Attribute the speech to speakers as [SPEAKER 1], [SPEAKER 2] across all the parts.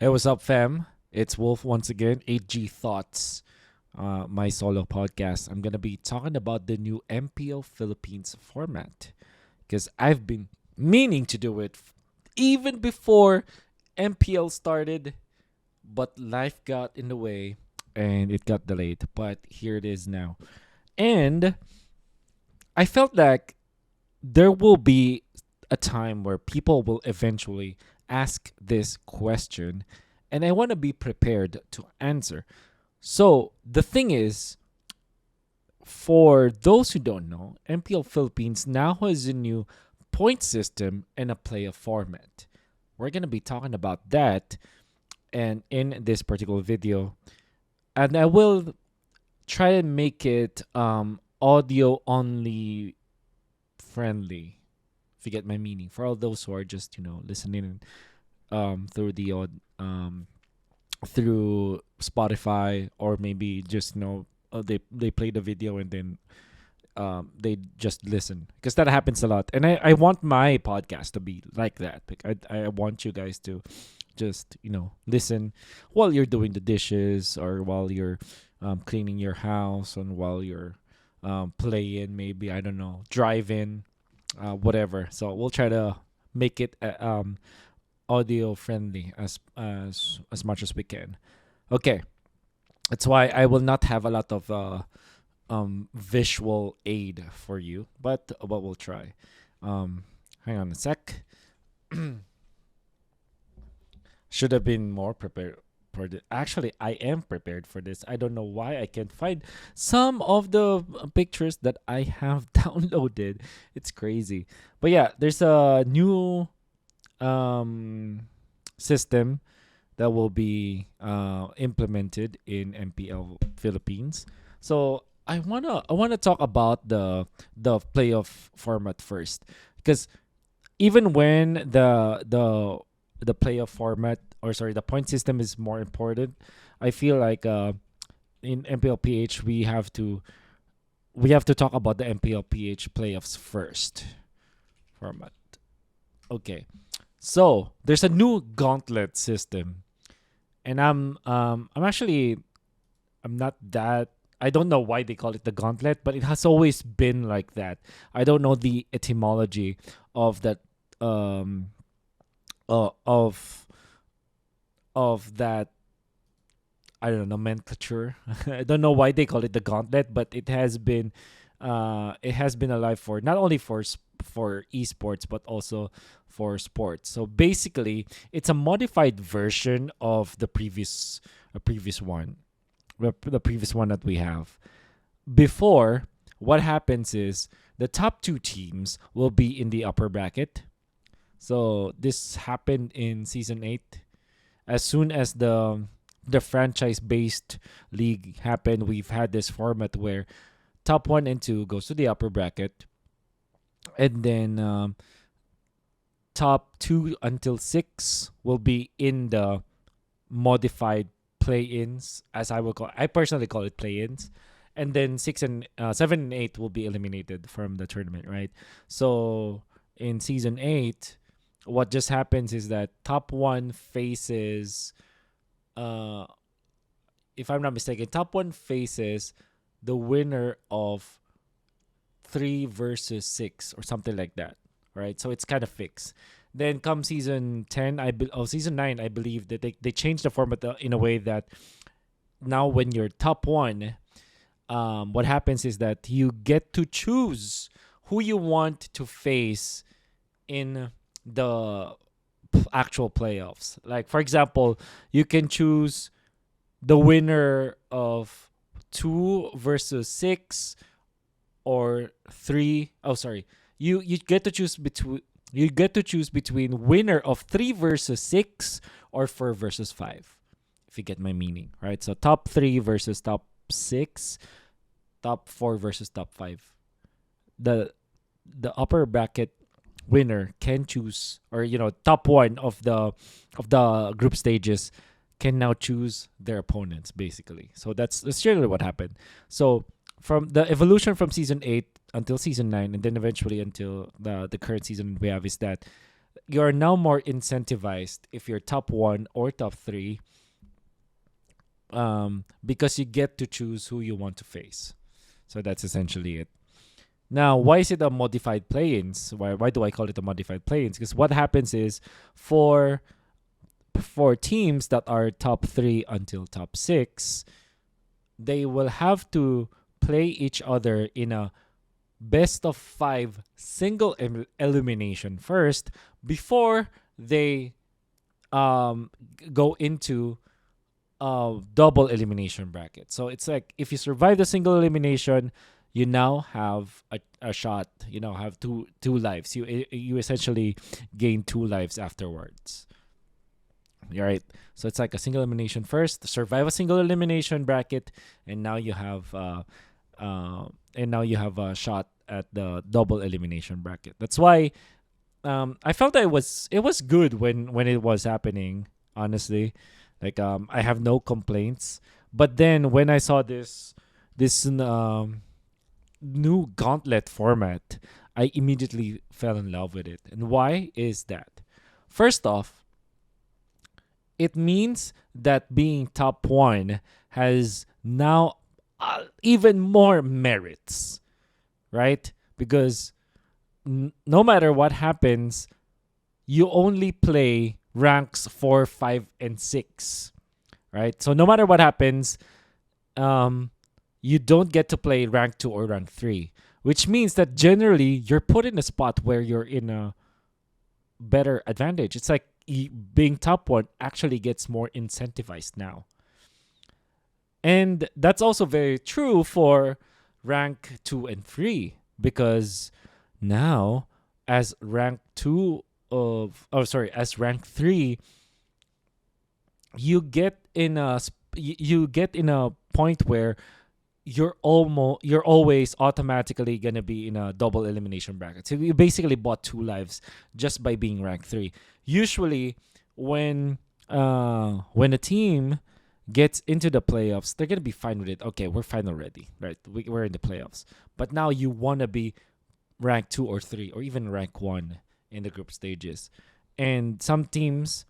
[SPEAKER 1] Hey, what's up, fam? It's Wolf once again, 8G Thoughts, my solo podcast. I'm going to be talking about the new MPL Philippines format because I've been meaning to do it even before MPL started, but life got in the way and it got delayed. But here it is now. And I felt like there will be a time where people will eventually ask this question, and I want to be prepared to answer. So, the thing is, for those who don't know, MPL Philippines now has a new point system and a playoff format. We're going to be talking about that and in this particular video, and I will try to make it audio only friendly, if you get my meaning, for all those who are just listening through through Spotify, or maybe just they play the video and then they just listen, because that happens a lot. And I want my podcast to be like that. Like I want you guys to just listen while you're doing the dishes, or while you're cleaning your house, and while you're playing, maybe, I don't know, driving, whatever. So we'll try to make it audio friendly as much as we can. Okay, that's why I will not have a lot of visual aid for you, but we'll try. Hang on a sec. Should have been more prepared for this. Actually, I am prepared for this. I don't know why I can't find some of the pictures that I have downloaded. It's crazy. But yeah, there's a new system that will be implemented in MPL Philippines. So I wanna talk about the playoff format first, because even when the playoff format, or sorry, the point system is more important, I feel like in MPL PH we have to talk about the MPL PH playoffs first format. Okay. So, there's a new Gauntlet system, and I'm not that, I don't know why they call it the Gauntlet, but it has always been like that. I don't know the etymology of that um uh, of of that, I don't know, nomenclature. I don't know why they call it the Gauntlet, but it has been alive for not only for esports, but also for sports. So basically, it's a modified version of the previous one, the previous one that we have. Before, what happens is the top two teams will be in the upper bracket. So this happened in season 8. As soon as the franchise based league happened, we've had this format where top 1 and 2 goes to the upper bracket, and then top 2 until 6 will be in the modified play-ins, as I personally call it play-ins, and then 7 and 8 will be eliminated from the tournament, right? So in season 8, what just happens is that top one faces, uh if I'm not mistaken, top one faces the winner of 3 versus 6, or something like that, right? So it's kind of fixed. Then come season 9, I believe that they changed the format in a way that now when you're top one, what happens is that you get to choose who you want to face in the actual playoffs. Like, for example, you can choose the winner of 2 versus 6, or 3. Oh, sorry. You get to choose between winner of 3 versus 6, or 4 versus 5. If you get my meaning, right? So top 3 versus top 6, top 4 versus top 5. The upper bracket winner can choose, or top one of the group stages can now choose their opponents, basically. So that's generally what happened. So from the evolution from season 8 until season 9, and then eventually until the current season we have, is that you're now more incentivized if you're top 1 or top 3, because you get to choose who you want to face. So that's essentially it. Now, why is it a modified play-ins? Why do I call it a modified play-ins? Because what happens is for teams that are top 3 until top 6, they will have to play each other in a best of 5 single elimination first before they go into a double elimination bracket. So it's like if you survive the single elimination, you now have a shot. You now have two lives. You essentially gain 2 lives afterwards. All right. So it's like a single elimination first, survive a single elimination bracket, and now you have a shot at the double elimination bracket. That's why I felt that it was good when it was happening. Honestly, like I have no complaints. But then when I saw this new Gauntlet format, I immediately fell in love with it. And why is that? First off, it means that being top 1 has now even more merits, right? Because no matter what happens, you only play ranks 4, 5, and 6, right? So no matter what happens, you don't get to play rank 2 or rank 3, which means that generally you're put in a spot where you're in a better advantage. It's like being top 1 actually gets more incentivized now. And that's also very true for rank 2 and 3, because now as rank 3, you get in a point where you're always automatically gonna be in a double elimination bracket. So you basically bought 2 lives just by being rank 3. Usually, when a team gets into the playoffs, they're gonna be fine with it. Okay, we're fine already, right? We're in the playoffs. But now you wanna be rank 2 or 3 or even rank 1 in the group stages, and some teams,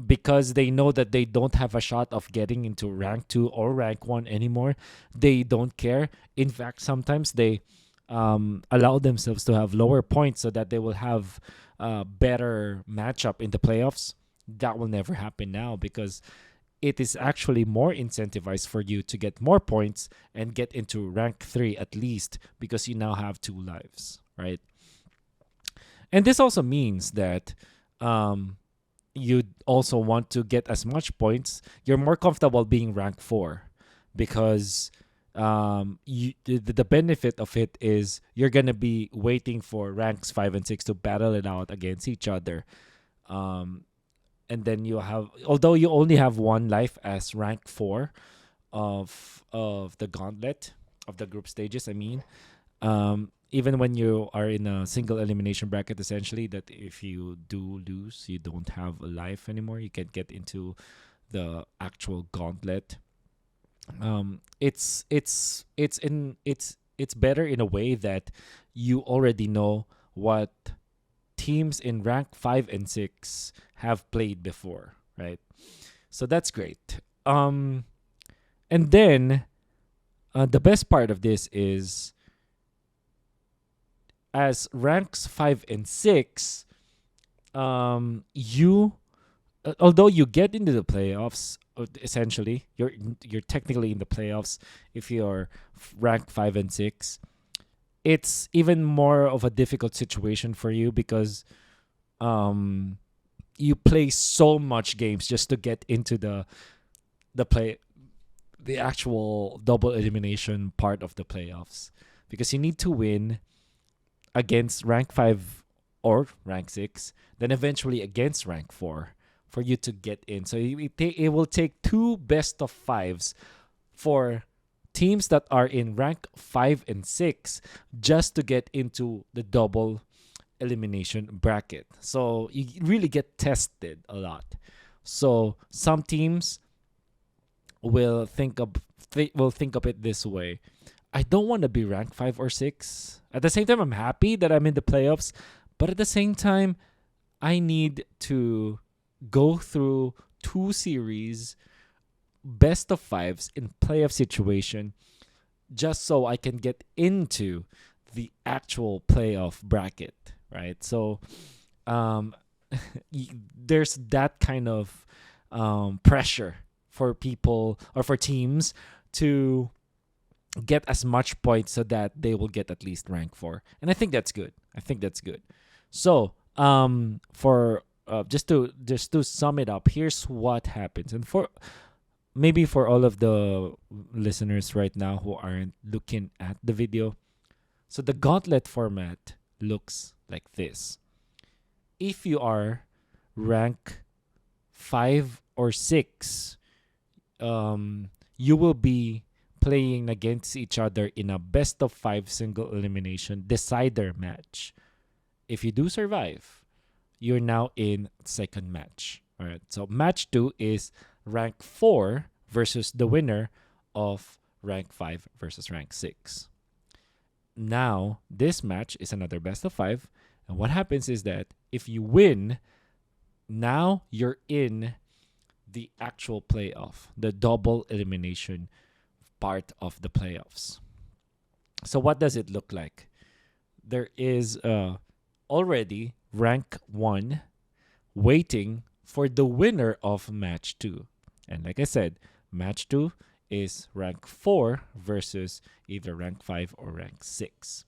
[SPEAKER 1] because they know that they don't have a shot of getting into rank 2 or rank 1 anymore, they don't care. In fact, sometimes they allow themselves to have lower points so that they will have a better matchup in the playoffs. That will never happen now, because it is actually more incentivized for you to get more points and get into rank 3 at least, because you now have 2 lives, right? And this also means that you also want to get as much points. You're more comfortable being rank 4, because the benefit of it is you're going to be waiting for ranks 5 and 6 to battle it out against each other. And then you have, although you only have 1 life as rank 4 of the Gauntlet, of the group stages, I mean, even when you are in a single elimination bracket, essentially, that if you do lose, you don't have a life anymore. You can get into the actual Gauntlet. It's better in a way that you already know what teams in rank 5 and 6 have played before, right? So that's great. And then the best part of this is, as ranks 5 and 6, you although you get into the playoffs, essentially you're technically in the playoffs if you're rank 5 and 6. It's even more of a difficult situation for you, because you play so much games just to get into the actual double elimination part of the playoffs, because you need to win against rank 5 or rank 6, then eventually against rank 4 for you to get in. So it will take 2 best of 5s for teams that are in rank 5 and 6 just to get into the double elimination bracket. So you really get tested a lot. So some teams will think of it this way: I don't want to be rank 5 or 6. At the same time, I'm happy that I'm in the playoffs, but at the same time, I need to go through two series, best of fives in playoff situation, just so I can get into the actual playoff bracket, right? So um, there's that kind of pressure for people or for teams to get as much points so that they will get at least rank 4. And I think that's good. I think that's good. So, for just to sum it up, here's what happens. And for maybe for all of the listeners right now who aren't looking at the video, so the Gauntlet format looks like this. If you are rank 5 or 6, you will be playing against each other in a best of 5 single elimination decider match. If you do survive, you're now in second match. All right. So match 2 is rank 4 versus the winner of rank 5 versus rank 6. Now, this match is another best of 5. And what happens is that if you win, now you're in the actual playoff, the double elimination part of the playoffs. So what does it look like? There is already rank 1 waiting for the winner of match 2. And like I said, match 2 is rank 4 versus either rank 5 or rank 6.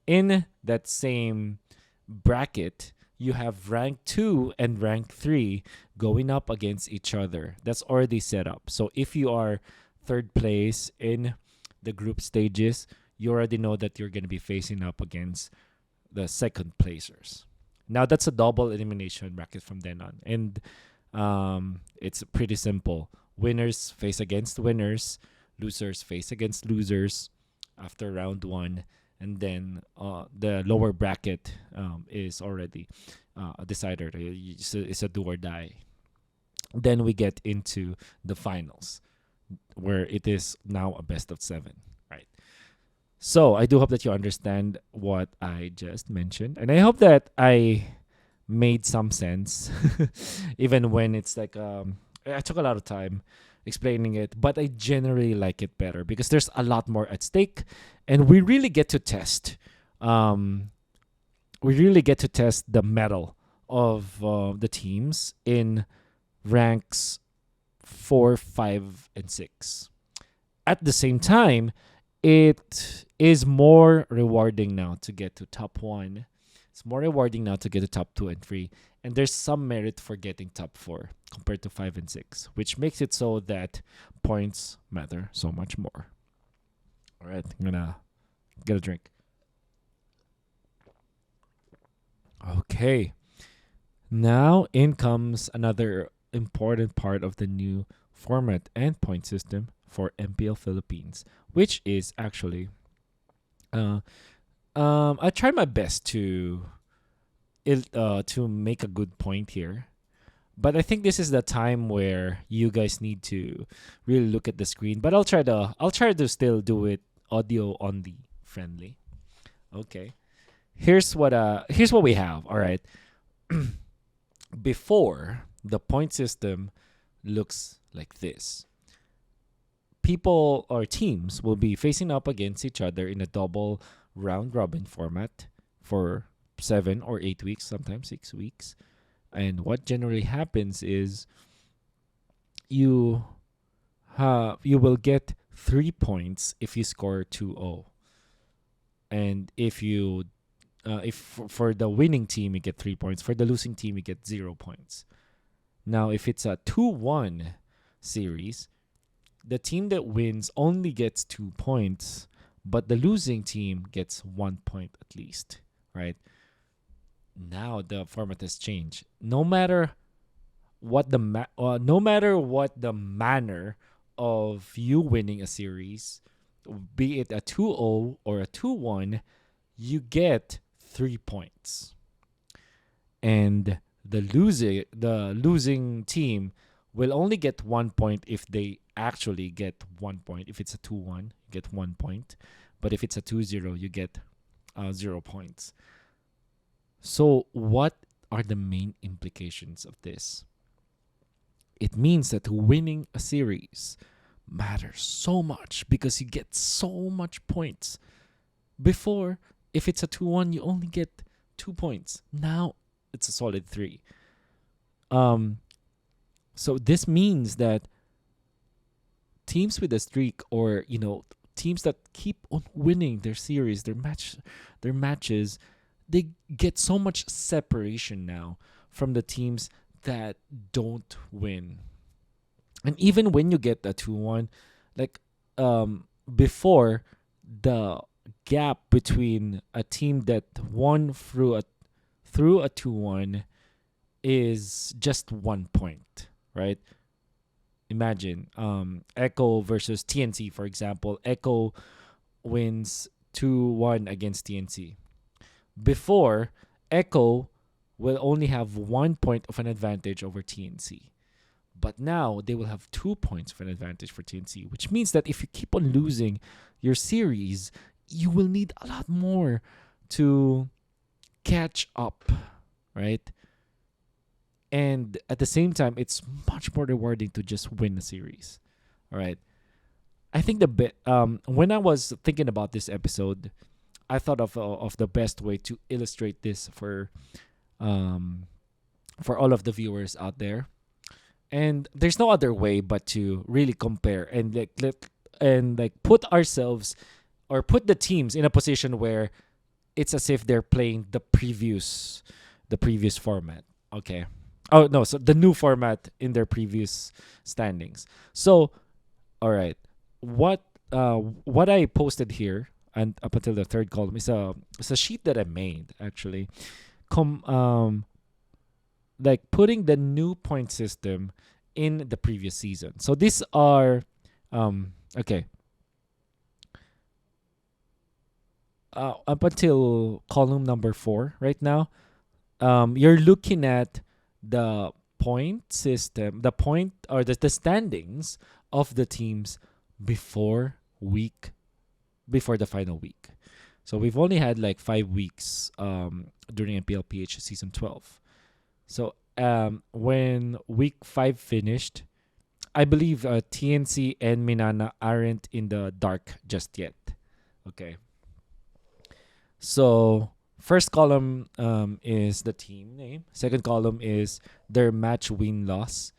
[SPEAKER 1] In that same bracket, you have rank 2 and rank 3 going up against each other. That's already set up. So if you are third place in the group stages, you already know that you're going to be facing up against the second placers. Now that's a double elimination bracket from then on. And it's pretty simple. Winners face against winners, losers face against losers after round 1. And then the lower bracket is already a decider. It's a do or die. Then we get into the finals, where it is now a best of 7, right? So I do hope that you understand what I just mentioned. And I hope that I made some sense, even when it's like, I took a lot of time explaining it, but I generally like it better because there's a lot more at stake, and we really get to test. We really get to test the mettle of the teams in ranks 4, 5, and 6. At the same time, it is more rewarding now to get to top 1. It's more rewarding now to get to top 2 and 3. And there's some merit for getting top 4 compared to 5 and 6, which makes it so that points matter so much more. All right, I'm going to get a drink. Okay. Now in comes another important part of the new format and point system for MPL Philippines, which is actually I try my best to make a good point here. But I think this is the time where you guys need to really look at the screen. But I'll try to still do it audio only friendly. Okay. Here's what we have. All right. Before, the point system looks like this. People or teams will be facing up against each other in a double round robin format for 7 or 8 weeks, sometimes 6 weeks. And what generally happens is you will get 3 points if you score 2-0. And if for the winning team you get 3 points, for the losing team you get 0 points. Now, if it's a 2-1 series, the team that wins only gets 2 points, but the losing team gets 1 point at least, right? Now the format has changed. No matter what the manner of you winning a series, be it a 2-0 or a 2-1, you get 3 points. And the losing team will only get 1 point if they actually get 1 point. If it's a 2-1, you get 1 point. But if it's a 2-0, you get 0 points. So what are the main implications of this? It means that winning a series matters so much because you get so much points. Before, if it's a 2-1, you only get 2 points. Now it's a solid 3. Um so this means that teams with a streak, or teams that keep on winning their series, their matches, they get so much separation now from the teams that don't win. And even when you get a 2-1, like before, the gap between a team that won through a 2-1 is just 1 point, right? Imagine Echo versus TNC, for example. Echo wins 2-1 against TNC. Before, Echo will only have 1 point of an advantage over TNC. But now they will have 2 points of an advantage for TNC, which means that if you keep on losing your series, you will need a lot more to catch up, right? And at the same time, it's much more rewarding to just win a series. All right. I think when I was thinking about this episode, I thought of the best way to illustrate this for all of the viewers out there. And there's no other way but to really compare and put ourselves, or put the teams in a position where it's as if they're playing the previous format. Okay. Oh no, so the new format in their previous standings. So, all right. What I posted here and up until the third column is a sheet that I made actually. Like putting the new point system in the previous season. So these are okay. Up until column number 4 right now, you're looking at the point system, the point, or the standings of the teams before the final week. So we've only had like 5 weeks during MPL PH season 12. So when week 5 finished, I believe TNC and Minana aren't in the dark just yet. Okay. So first column is the team name. Second column is their match win loss,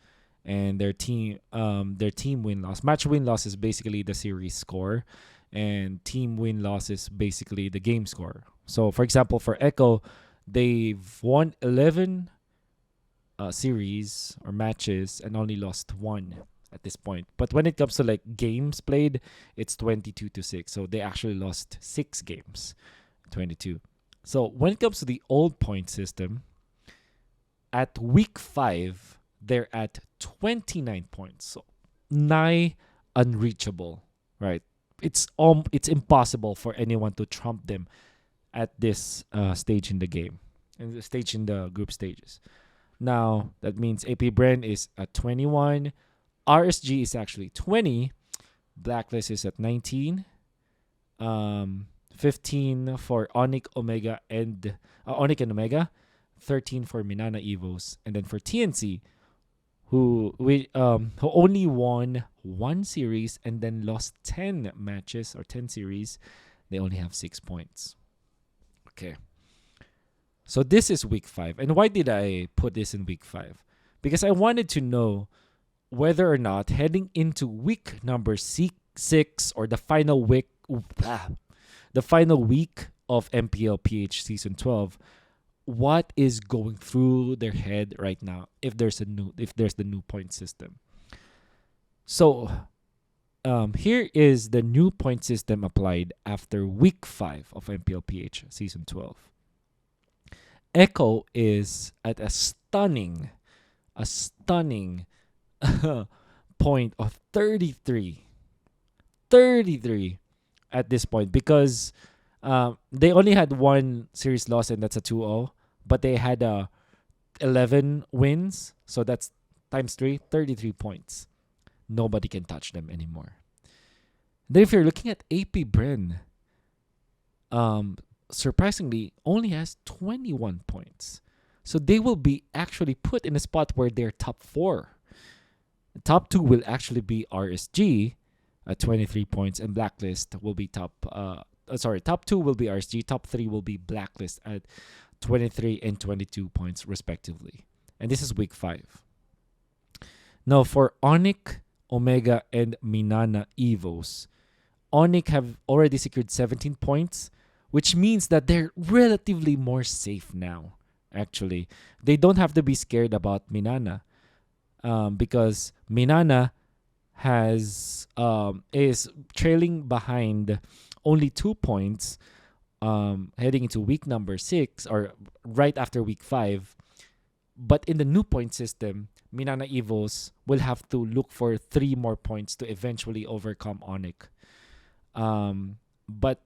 [SPEAKER 1] and their team win loss. Match win loss is basically the series score, and team win loss is basically the game score. So for example, for Echo, they've won 11 series or matches and only lost 1 at this point. But when it comes to like games played, it's 22-6. So they actually lost 6 games, 22. So when it comes to the old point system, at week 5, they're at 29 points. So nigh unreachable, right? It's impossible for anyone to trump them at this stage in the game, and the stage in the group stages. Now, that means APBR is at 21. RSG is actually 20. Blacklist is at 19. 15 for Onyx Omega and Onyx and Omega. 13 for Minana Evos. And then for TNC, who only won 1 series and then lost 10 matches or 10 series, they only have 6 points. Okay. So this is week 5. And why did I put this in week 5? Because I wanted to know whether or not heading into week number 6 or the final week of MPL PH season 12, what is going through their head right now if there's the new point system. So here is the new point system applied after week 5 of MPL PH season 12. Echo is at a stunning point of 33 at this point, because they only had 1 series loss, and that's a 2-0, but they had 11 wins, so that's times 3, 33 points. Nobody can touch them anymore. Then if you're looking at APBR, surprisingly only has 21 points. So they will be actually put in a spot where they're top 4. The top 2 will actually be RSG at 23 points, and Blacklist will be top 2 will be RSG, top 3 will be Blacklist at 23 and 22 points respectively. And this is week 5. Now for Onyx, Omega, and Minana Evos, Onyx have already secured 17 points, which means that they're relatively more safe now. Actually, they don't have to be scared about Minana, because Minana is trailing behind only 2 points, heading into week number 6 or right after week 5. But in the new point system, Minana Evos will have to look for 3 more points to eventually overcome Onyx. But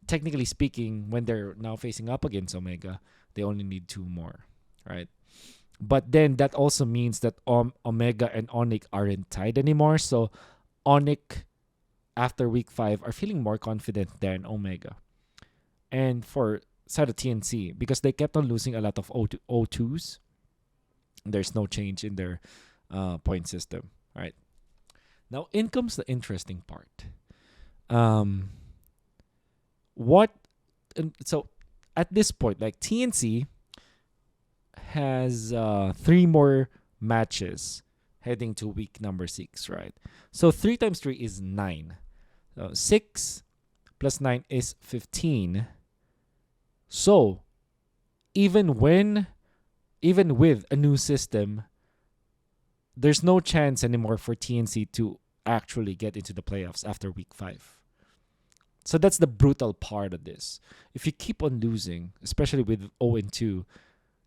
[SPEAKER 1] technically speaking, when they're now facing up against Omega, they only need 2 more, right? But then that also means that Omega and Onyx aren't tied anymore. So Onyx, after week 5, are feeling more confident than Omega. And for side of TNC, because they kept on losing a lot of O2s, there's no change in their point system, right? Now, in comes the interesting part. So at this point, like TNC has 3 more matches heading to week number 6, right? So 3 times 3 is 9. So 6 plus 9 is 15. So even with a new system, there's no chance anymore for TNC to actually get into the playoffs after week 5. So that's the brutal part of this. If you keep on losing, especially with 0-2,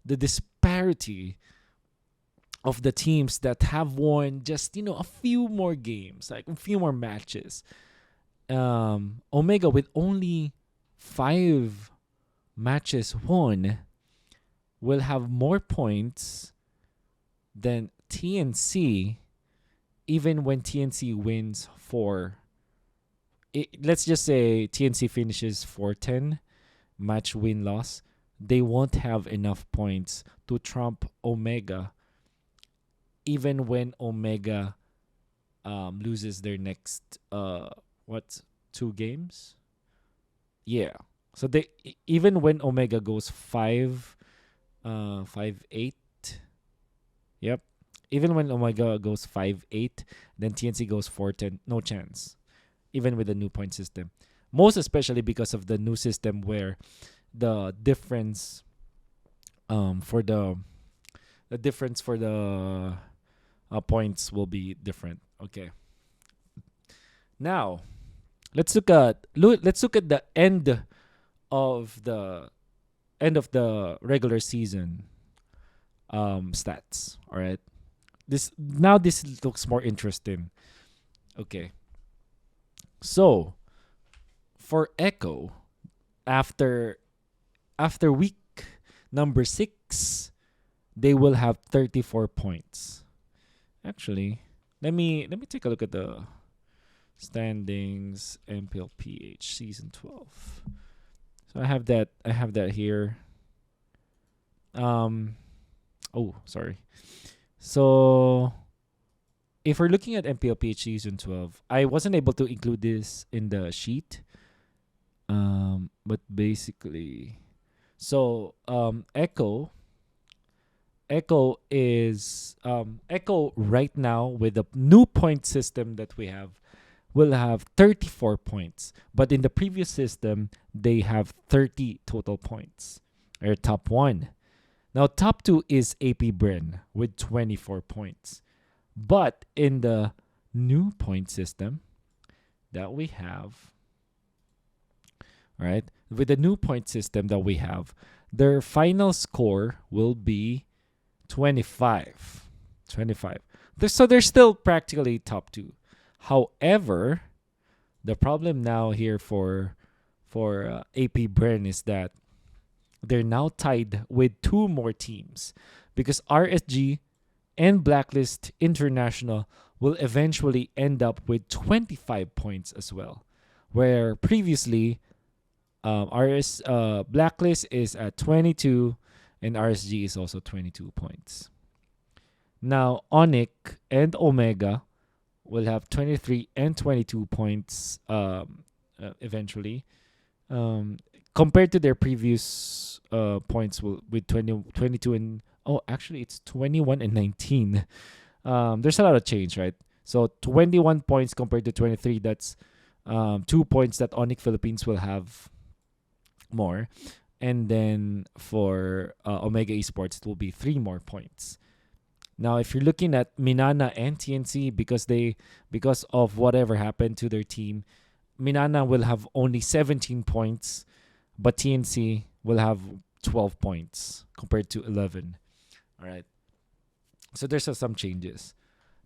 [SPEAKER 1] the disparity of the teams that have won just, a few more games, like a few more matches. Omega with only 5 matches won will have more points than TNC, even when TNC wins 4. Let's just say TNC finishes 4-10, match win-loss. They won't have enough points to trump Omega, even when Omega loses their next 2 games. Yeah. So they even when Omega goes 5-8. Yep. Even when Omega goes 5-8, then TNC goes 4-10. No chance. Even with the new point system. Most especially because of the new system where the difference for the points will be different. Okay. Now, let's look at the end of the regular season stats. All right. This looks more interesting. Okay. So, for Echo, after week number 6, they will have 34 points. Actually, let me take a look at the standings. MPL PH season 12. So I have that here. Sorry. So if we're looking at MPL PH season 12, I wasn't able to include this in the sheet. But basically, so Echo is Echo right now with the new point system that we have will have 34 points, but in the previous system they have 30 total points. They're top 1. Now top 2 is APBR with 24 points, but in the new point system that we have, right? With the new point system that we have, their final score will be 25. So they're still practically top 2. However, the problem now here for APBR is that they're now tied with 2 more teams, because RSG and Blacklist International will eventually end up with 25 points as well, where previously Blacklist is at 22 and RSG is also 22 points. Now, Onyx and Omega will have 23 and 22 points eventually. Um, Compared to their previous points with 22 and actually it's 21 and 19. There's a lot of change, right? So 21 points compared to 23. That's 2 points that Onyx Philippines will have more. And then for Omega Esports, it will be 3 more points. Now, if you're looking at Minana and TNC, because of whatever happened to their team, Minana will have only 17 points, but TNC will have 12 points compared to 11. All right. So there's some changes.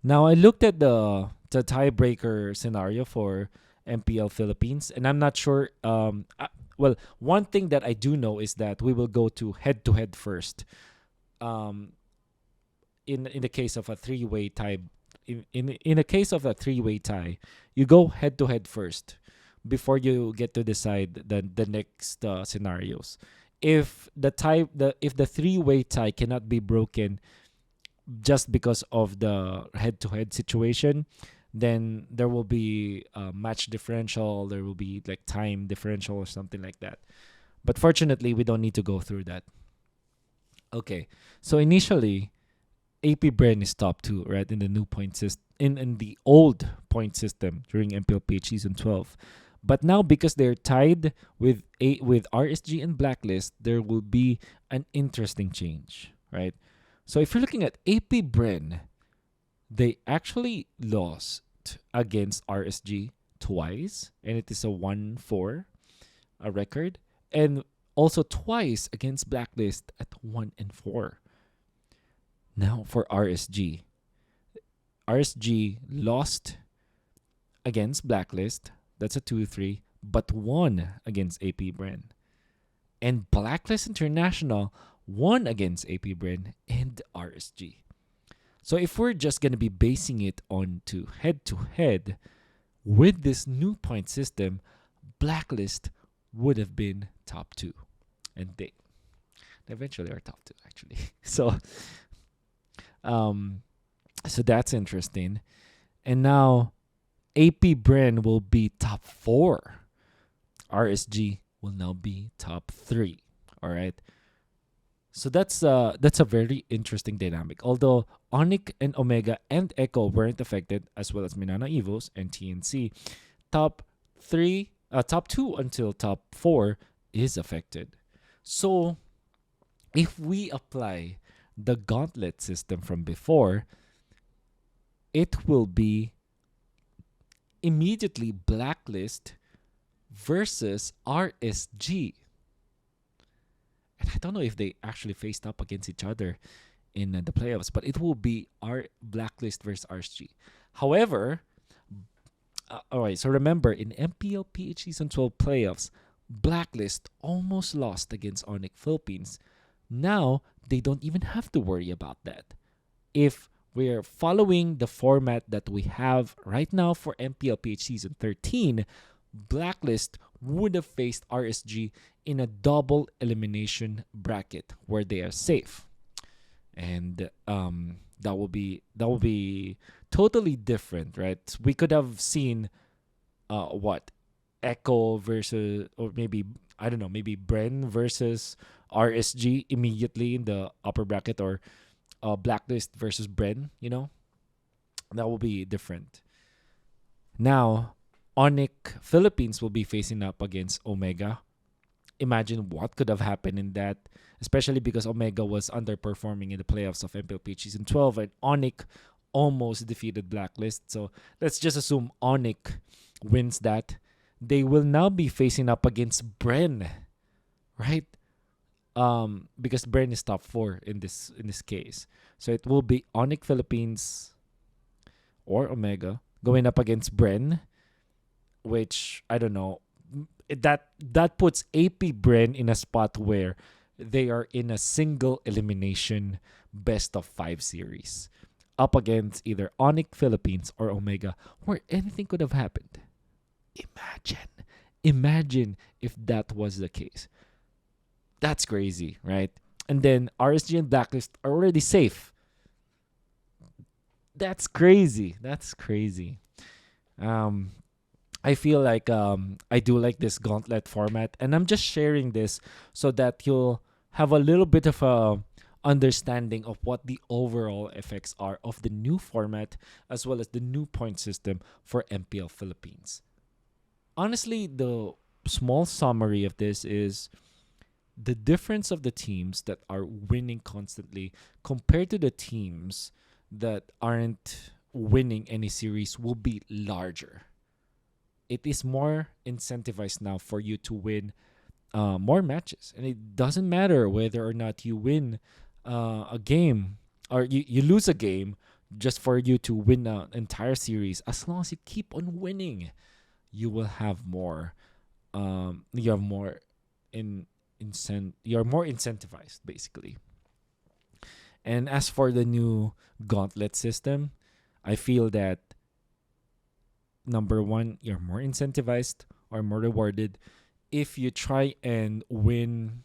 [SPEAKER 1] Now, I looked at the tiebreaker scenario for MPL Philippines, and I'm not sure. Well, one thing that I do know is that we will go to head-to-head first. In the case of a three-way tie, in a case of a three-way tie, you go head-to-head first before you get to decide the next scenarios. If the three-way tie cannot be broken just because of the head-to-head situation, then there will be match differential, there will be like time differential or something like that. But fortunately, we don't need to go through that. Okay, so initially, AP Bren is top 2, right, in the new point system, in the old point system during MPL PH Season 12. But now, because they're tied with RSG and Blacklist, there will be an interesting change, right? So if you're looking at AP Bren, they actually lost against RSG twice, and it is a 1-4 record, and also twice against Blacklist at 1-4. Now for RSG lost against Blacklist. That's a 2-3, but won against AP Bren. And Blacklist International won against AP Bren and RSG. So if we're just going to be basing it on to head with this new point system, Blacklist would have been top 2. And they eventually are top 2, actually. So that's interesting. And now AP Bren will be top 4. RSG will now be top 3. All right. So that's a very interesting dynamic. Although Onyx and Omega and Echo weren't affected, as well as Minana Evos and TNC, top 2 until top 4 is affected. So if we apply the Gauntlet system from before, it will be immediately Blacklist versus RSG. And I don't know if they actually faced up against each other in the playoffs, but it will be our Blacklist versus RSG. However, all right, so remember, in MPL PH Season 12 playoffs, Blacklist almost lost against Onyx Philippines. Now, they don't even have to worry about that. If we're following the format that we have right now for MPL PH Season 13, Blacklist would have faced RSG in a double elimination bracket where they are safe. And that will be totally different, right? We could have seen Echo versus, or maybe, I don't know, maybe Bren versus RSG immediately in the upper bracket, or Blacklist versus Bren, that will be different. Now, Onyx Philippines will be facing up against Omega. Imagine what could have happened in that, especially because Omega was underperforming in the playoffs of MPL PH Season 12, and Onyx almost defeated Blacklist. So let's just assume Onyx wins that. They will now be facing up against Bren, right? Because Bren is top 4 in this case. So it will be Onyx Philippines or Omega going up against Bren, which I don't know. That puts AP Bren in a spot where they are in a single elimination best of 5 series up against either Onyx Philippines or Omega, where anything could have happened. Imagine if that was the case. That's crazy, right? and then RSG and Blacklist are already safe. That's crazy. That's crazy. Um, I feel like I do like this Gauntlet format, and I'm just sharing this so that you'll have a little bit of a understanding of what the overall effects are of the new format as well as the new point system for MPL Philippines. Honestly, the small summary of this is the difference of the teams that are winning constantly compared to the teams that aren't winning any series will be larger. It is more incentivized now for you to win more matches. And it doesn't matter whether or not you win a game or you lose a game just for you to win an entire series. As long as you keep on winning, you will have more. You have more you're more incentivized basically. And as for the new Gauntlet system, I feel that number one, you're more incentivized or more rewarded if you try and win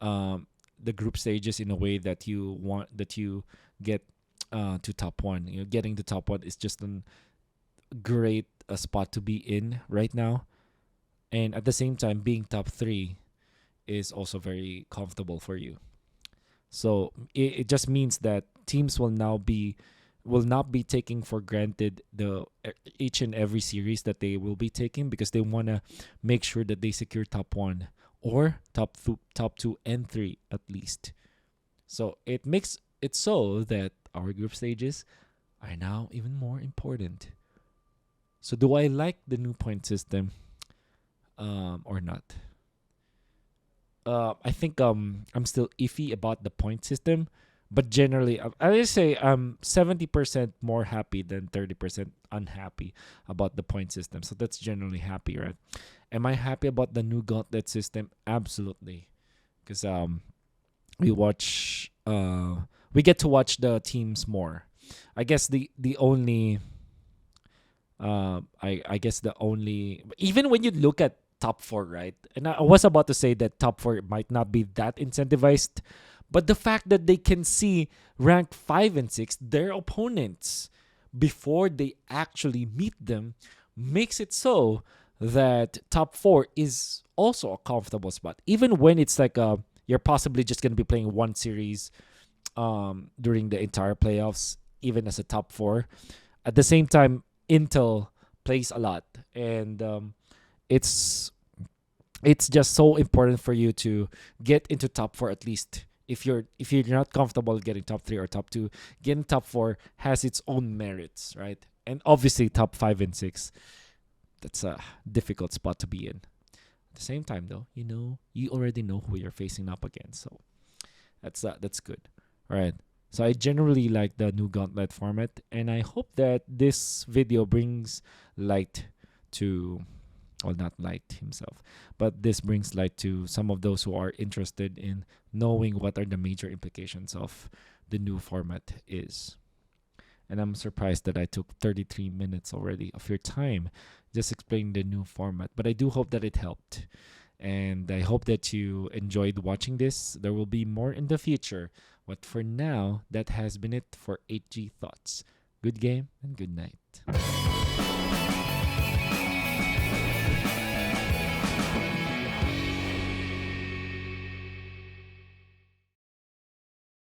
[SPEAKER 1] the group stages in a way that you want, that you get to top one. You know, getting to top one is just a great spot to be in right now, and at the same time, being top three is also very comfortable for you. So it just means that teams will not be taking for granted the each and every series that they will be taking, because they want to make sure that they secure top one or top two and three at least. So it makes it so that our group stages are now even more important. So do I like the new point system or not? I think I'm still iffy about the point system, but generally I would say I'm 70% more happy than 30% unhappy about the point system. So that's generally happy, right? Am I happy about the new Gauntlet system? Absolutely, because we get to watch the teams more. I guess the only I guess the only, even when you look at top four, right? And I was about to say that top four might not be that incentivized, but the fact that they can see rank 5 and 6, their opponents, before they actually meet them, makes it so that top four is also a comfortable spot. Even when it's like you're possibly just gonna be playing one series during the entire playoffs, even as a top four. At the same time, Intel plays a lot, and it's it's just so important for you to get into top four at least. If you're not comfortable getting top three or top two, getting top four has its own merits, right? And obviously top 5 and 6, that's a difficult spot to be in. At the same time, though, you already know who you're facing up against, so that's good. All right. So I generally like the new Gauntlet format, and I hope that this video brings light to, well, not light himself, but this brings light to some of those who are interested in knowing what are the major implications of the new format is. And I'm surprised that I took 33 minutes already of your time just explaining the new format, but I do hope that it helped. And I hope that you enjoyed watching this. There will be more in the future. But for now, that has been it for 8G Thoughts. Good game and good night.